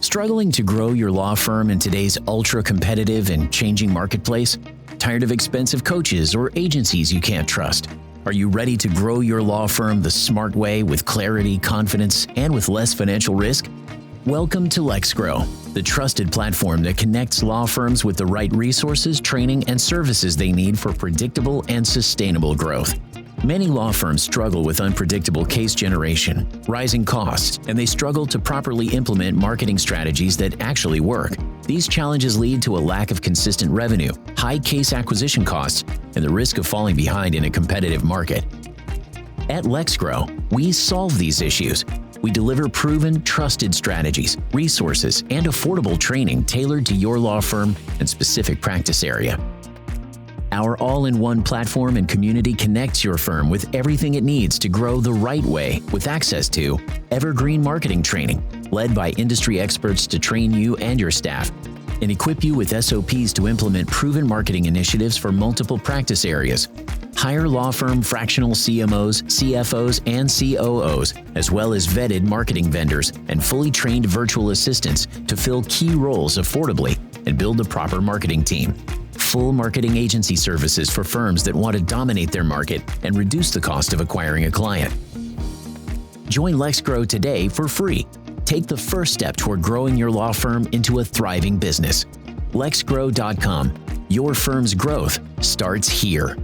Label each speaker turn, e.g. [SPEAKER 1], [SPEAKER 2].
[SPEAKER 1] Struggling to grow your law firm in today's ultra-competitive and changing marketplace? Tired of expensive coaches or agencies you can't trust? Are you ready to grow your law firm the smart way with clarity, confidence, and with less financial risk? Welcome to Lexgro, the trusted platform that connects law firms with the right resources, training, and services they need for predictable and sustainable growth. Many law firms struggle with unpredictable case generation, rising costs, and they struggle to properly implement marketing strategies that actually work. These challenges lead to a lack of consistent revenue, high case acquisition costs, and the risk of falling behind in a competitive market. At Lexgro, we solve these issues. We deliver proven, trusted strategies, resources, and affordable training tailored to your law firm and specific practice area. Our all-in-one platform and community connects your firm with everything it needs to grow the right way with access to evergreen marketing training, led by industry experts to train you and your staff, and equip you with SOPs to implement proven marketing initiatives for multiple practice areas. Hire law firm fractional CMOs, CFOs, and COOs, as well as vetted marketing vendors and fully trained virtual assistants to fill key roles affordably and build a proper marketing team. Full marketing agency services for firms that want to dominate their market and reduce the cost of acquiring a client. Join Lexgro today for free. Take the first step toward growing your law firm into a thriving business. Lexgro.com. Your firm's growth starts here.